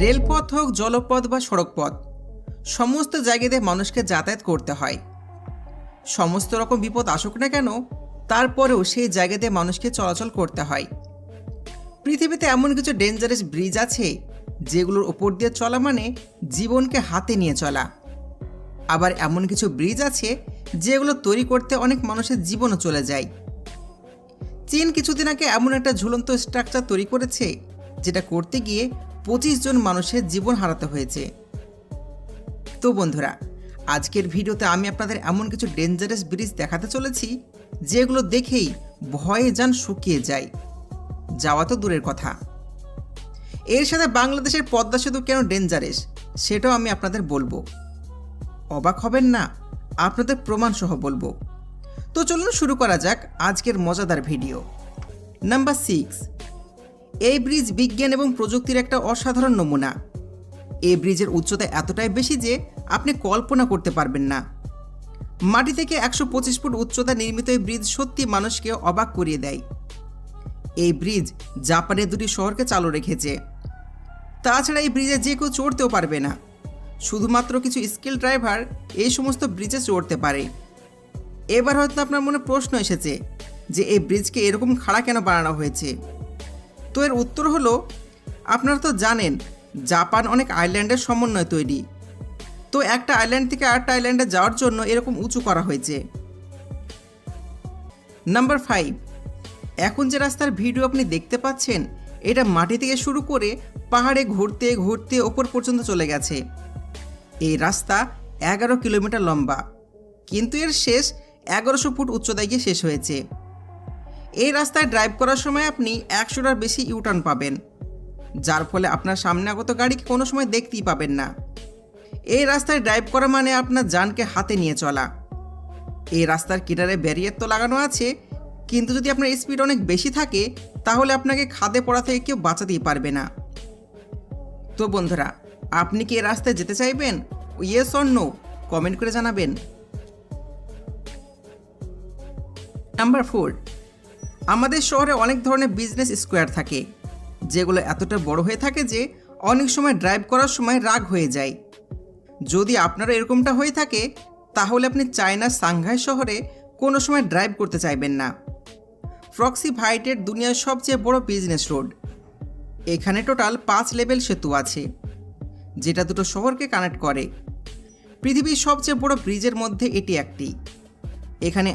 রেলপথ হোক, জলপথ বা সড়কপথ, সমস্ত জায়গাতে মানুষকে যাতায়াত করতে হয়। সমস্ত রকম বিপদ আসুক না কেন, তারপরেও সেই জায়গাতে মানুষকে চলাচল করতে হয়। পৃথিবীতে এমন কিছু ডেঞ্জারাস ব্রিজ আছে যেগুলোর ওপর দিয়ে চলা মানে জীবনকে হাতে নিয়ে চলা। আবার এমন কিছু ব্রিজ আছে যেগুলো তৈরি করতে অনেক মানুষের জীবনও চলে যায়। চীন কিছুদিন আগে এমন একটা ঝুলন্ত স্ট্রাকচার তৈরি করেছে যেটা করতে গিয়ে 25 জন মানুষের জীবন হারাতে হয়েছে। তো বন্ধুরা, আজকের ভিডিওতে আমি আপনাদের এমন কিছু ডেঞ্জারাস ব্রিজ দেখাতে চলেছি যেগুলো দেখেই ভয়ে যান শুকিয়ে যায়, যাওয়া তো দূরের কথা। এর সাথে বাংলাদেশের পদ্মা সেতু কেন ডেঞ্জারাস সেটাও আমি আপনাদের বলবো। অবাক হবেন না, আপনাদের প্রমাণ সহ বলবো। তো চলুন শুরু করা যাক আজকের মজাদার ভিডিও। নাম্বার 6, এই ব্রিজ বিজ্ঞান এবং প্রযুক্তির একটা অসাধারণ নমুনা। এই ব্রিজের উচ্চতা এতটাই বেশি যে আপনি কল্পনা করতে পারবেন না। মাটি থেকে 125 ফুট উচ্চতা নির্মিত এই ব্রিজ সত্যি মানুষকে অবাক করিয়ে দেয়। এই ব্রিজ জাপানের 2টি শহরকে চালু রেখেছে। তাছাড়া এই ব্রিজে যে কেউ চড়তেও পারবে না, শুধুমাত্র কিছু স্কিল ড্রাইভার এই সমস্ত ব্রিজে চড়তে পারে। এবার হয়তো আপনার মনে প্রশ্ন এসেছে যে এই ব্রিজকে এরকম খাড়া কেন বানানো হয়েছে। তো এর উত্তর হলো, আপনারা তো জানেন জাপান অনেক আইল্যান্ডের সমন্বয়ে তৈরি। তো একটা আইল্যান্ড থেকে আরেকটা আইল্যান্ডে যাওয়ার জন্য এরকম উঁচু করা হয়েছে। নাম্বার 5, এখন যে রাস্তার ভিডিও আপনি দেখতে পাচ্ছেন এটা মাটি থেকে শুরু করে পাহাড়ে ঘুরতে ঘুরতে ওপর পর্যন্ত চলে গেছে। এই রাস্তা 11 কিলোমিটার লম্বা, কিন্তু এর শেষ 1100 ফুট উচ্চতায় গিয়ে শেষ হয়েছে। এই রাস্তায় ড্রাইভ করার সময় আপনি 100টার বেশি ইউটার্ন পাবেন, যার ফলে আপনার সামনে আগত গাড়িকে কোনো সময় দেখতেই পাবেন না। এই রাস্তায় ড্রাইভ করা মানে আপনার জানকে হাতে নিয়ে চলা। এই রাস্তার কিনারে ব্যারিয়ার তো লাগানো আছে, কিন্তু যদি আপনার স্পিড অনেক বেশি থাকে তাহলে আপনাকে খাদে পড়া থেকে কেউ বাঁচাতেই পারবে না। তো বন্ধুরা, আপনি কি এই রাস্তায় যেতে চাইবেন? ইয়েস অর নো কমেন্ট করে জানাবেন। নাম্বার 4, আমাদের শহরে অনেক ধরনের বিজনেস স্কোয়ার থাকে যেগুলো এতটা বড় হয়ে থাকে যে অনেক সময় ড্রাইভ করার সময় রাগ হয়ে যায়। যদি আপনারও এরকমটা হয়ে থাকে তাহলে আপনি চায়নার সাংহাই শহরে কোনো সময় ড্রাইভ করতে চাইবেন না। ফ্রক্সি ভাইটের দুনিয়ার সবচেয়ে বড় বিজনেস রোড। এখানে টোটাল 5 লেভেল সেতু আছে যেটা দুটো শহরকে কানেক্ট করে। পৃথিবীর সবচেয়ে বড় ব্রিজের মধ্যে এটি একটি। এখানে